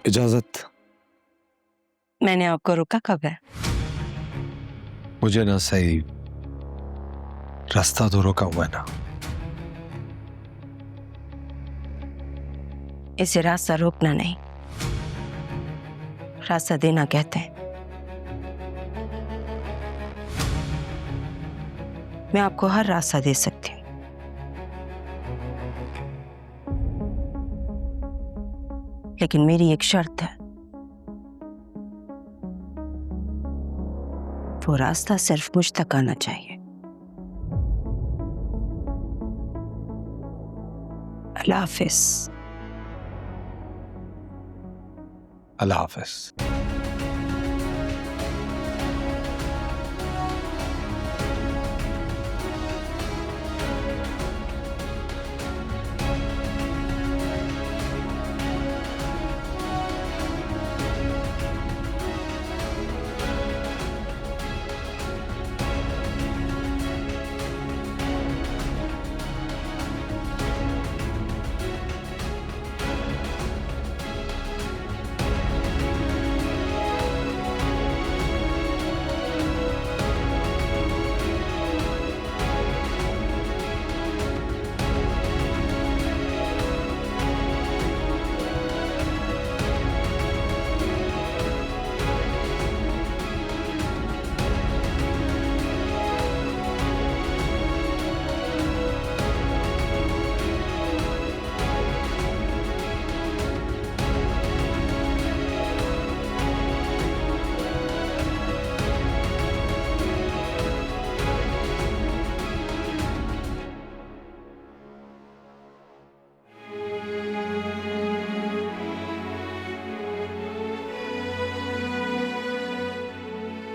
इजाजत। मैंने आपको रोका कब है? मुझे ना सही रास्ता तो रोका हुआ है ना। इसे रास्ता रोकना नहीं, रास्ता देना कहते हैं। मैं आपको हर रास्ता दे सकती हूँ, लेकिन मेरी एक शर्त है। वो रास्ता सिर्फ मुझ तक आना चाहिए। अल्लाह हाफिज। अल्लाह हाफिज।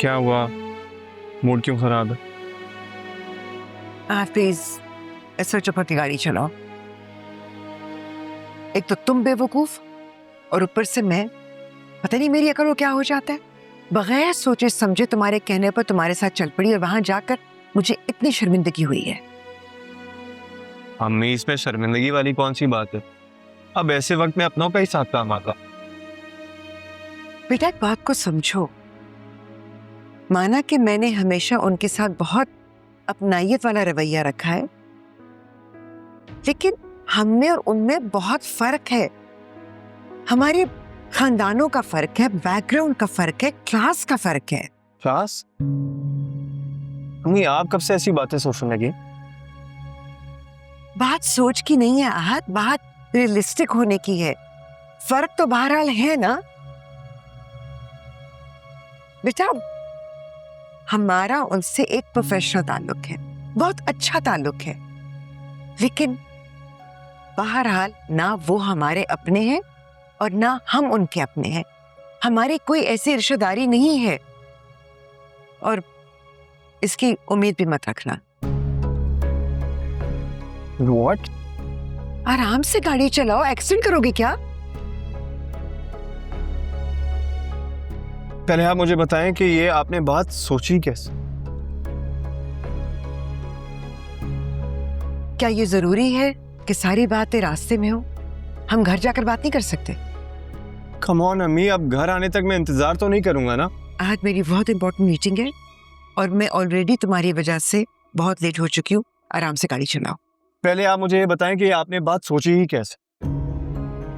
क्या हुआ? मूड क्यों खराब है? आप प्लीज ऐसे चुप होकर गाड़ी चलाओ। एक तो तुम बेवकूफ और ऊपर से मैं, पता नहीं मेरी अकल को क्या हो जाता है। बगैर सोचे समझे तुम्हारे कहने पर तुम्हारे साथ चल पड़ी और वहां जाकर मुझे इतनी शर्मिंदगी हुई है। अम्मी, इसमें शर्मिंदगी वाली कौन सी बात है? अब ऐसे वक्त में अपनों का ही साथ काम आता। बेटा एक बात को समझो, माना कि मैंने हमेशा उनके साथ बहुत अपनाइयत वाला रवैया रखा है, लेकिन हम में और उनमें बहुत फर्क है। हमारे खानदानों का फर्क है, बैकग्राउंड का फर्क है, क्लास का फर्क है। क्लास? अम्मी, आप कब से ऐसी बातें सोचने लगी? बात सोच की नहीं है आहत, बात रियलिस्टिक होने की है। फर्क तो बहरहाल है ना बेटा। हमारा उनसे एक प्रोफेशनल ताल्लुक है, बहुत अच्छा ताल्लुक है, लेकिन बहरहाल ना वो हमारे अपने हैं और ना हम उनके अपने हैं। हमारी कोई ऐसी रिश्तेदारी नहीं है और इसकी उम्मीद भी मत रखना। What? आराम से गाड़ी चलाओ, एक्सीडेंट करोगे क्या? पहले आप मुझे बताएं कि ये आपने बात सोची कैसे? क्या ये जरूरी है कि सारी बातें रास्ते में हो? हम घर जाकर बात नहीं कर सकते? कम ऑन अम्मी, अब घर आने तक मैं इंतजार तो नहीं करूंगा ना। आज मेरी बहुत इंपॉर्टेंट मीटिंग है और मैं ऑलरेडी तुम्हारी वजह से बहुत लेट हो चुकी हूँ। आराम से गाड़ी चलाओ। पहले आप मुझे ये बताएं कि आपने बात सोची ही कैसे?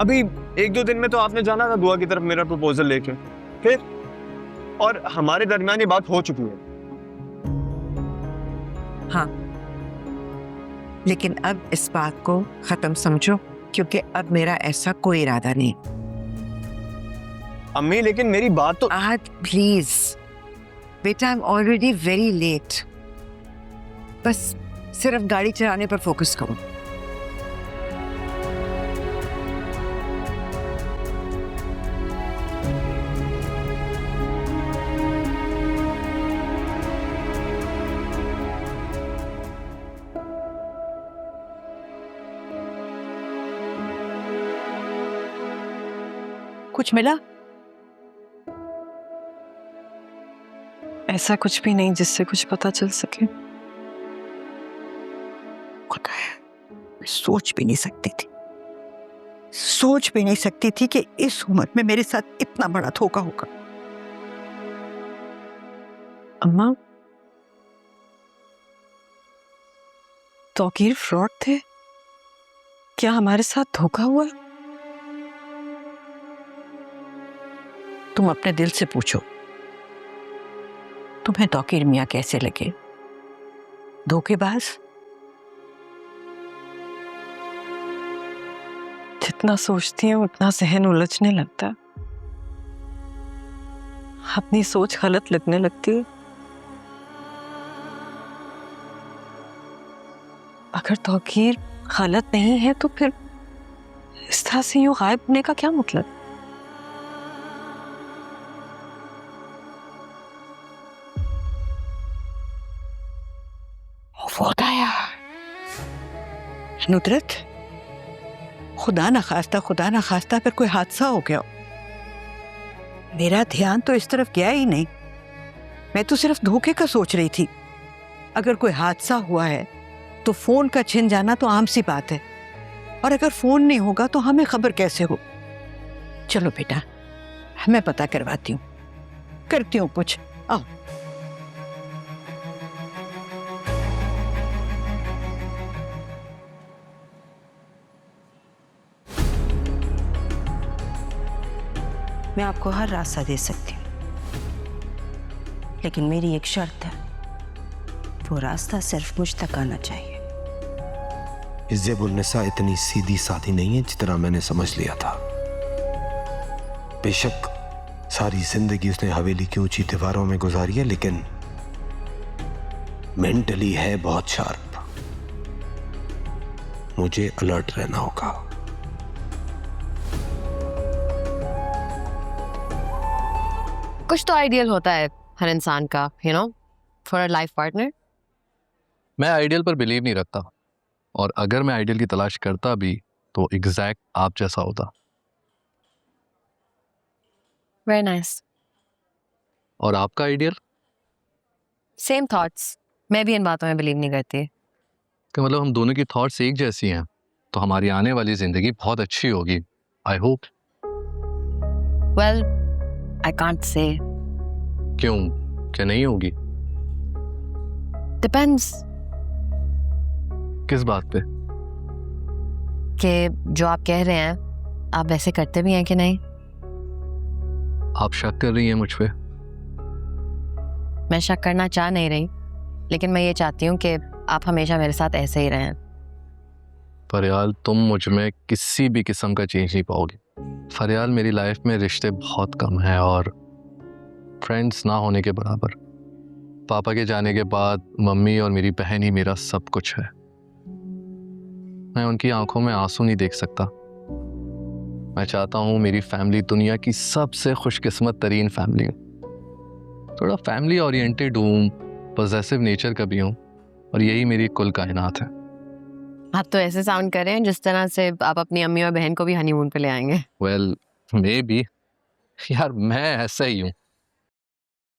अभी 1-2 दिन में तो आपने जाना था दुआ की तरफ मेरा प्रपोजल लेके, फिर और हमारे दरमियान ये बात हो चुकी है। हाँ, लेकिन अब इस बात को खत्म समझो, क्योंकि अब मेरा ऐसा कोई इरादा नहीं। अम्मी, लेकिन मेरी बात तो। आहत प्लीज बेटा, I am already very late. बस सिर्फ गाड़ी चलाने पर फोकस करो। कुछ मिला? ऐसा कुछ भी नहीं जिससे कुछ पता चल सके। मैं सोच भी नहीं सकती थी सोच भी नहीं सकती थी कि इस उम्र में मेरे साथ इतना बड़ा धोखा होगा। अम्मा, तौकीर फ्रॉड थे? क्या हमारे साथ धोखा हुआ? तुम अपने दिल से पूछो, तुम्हें तौकीर मियां कैसे लगे? धोखेबाज? जितना सोचती हूँ उतना जहन उलझने लगता, अपनी सोच गलत लगने लगती है। अगर तौकीर गलत नहीं है तो फिर इस तरह से यूं गायब होने का क्या मतलब? वो था यार नुदरत, खुदा ना खास्ता फिर कोई हादसा हो गया। मेरा ध्यान तो इस तरफ गया ही नहीं, मैं तो सिर्फ धोखे का सोच रही थी। अगर कोई हादसा हुआ है तो फोन का छिन जाना तो आम सी बात है, और अगर फोन नहीं होगा तो हमें खबर कैसे हो? चलो बेटा, मैं पता करवाती हूँ, करती हूँ कुछ। आओ। मैं आपको हर रास्ता दे सकती हूँ, लेकिन मेरी एक शर्त है, वो रास्ता सिर्फ मुझ तक आना चाहिए। इज़्ज़ेबुन्निसा इतनी सीधी साधी नहीं है जितना मैंने समझ लिया था। बेशक सारी जिंदगी उसने हवेली की ऊंची दीवारों में गुजारी है, लेकिन मेंटली है बहुत शार्प। मुझे अलर्ट रहना होगा। कुछ तो आइडियल होता है हर इंसान का, you know, for a life partner. मैं आइडियल पर बिलीव नहीं रखता, और अगर मैं आइडियल की तलाश करता भी तो एग्जैक्ट आप जैसा होता। Very nice. और आपका आइडियल? Same thoughts. मैं भी इन बातों में बिलीव नहीं करती। कि मतलब हम दोनों की थॉट्स एक जैसी हैं, तो हमारी आने वाली जिंदगी बहुत अच्छी होगी, I hope. Well, I can't say. क्यों, क्या नहीं होगी? डिपेंड्स। किस बात पे? कि जो आप कह रहे हैं आप वैसे करते भी हैं कि नहीं। आप शक कर रही हैं मुझ पे? मैं शक करना चाह नहीं रही, लेकिन मैं ये चाहती हूँ कि आप हमेशा मेरे साथ ऐसे ही रहें। फरियाल, तुम मुझ में किसी भी किस्म का चेंज नहीं पाओगी। फरियाल, मेरी लाइफ में रिश्ते बहुत कम हैं और फ्रेंड्स ना होने के बराबर। पापा के जाने के बाद मम्मी और मेरी बहन ही मेरा सब कुछ है। मैं उनकी आंखों में आंसू नहीं देख सकता। मैं चाहता हूँ मेरी फैमिली दुनिया की सबसे खुशकिस्मत तरीन फैमिली हो। थोड़ा फैमिली ओरिएंटेड हूँ, पॉजेसिव नेचर का भी हूँ, और यही मेरी कुल कायनात है। आप तो ऐसे साउंड कर रहे हैं जिस तरह से आप अपनी अम्मी और बहन को भी हनीमून पे ले आएंगे। Well, maybe. यार, मैं ऐसा ही हूँ।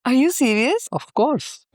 Are you serious? Of course.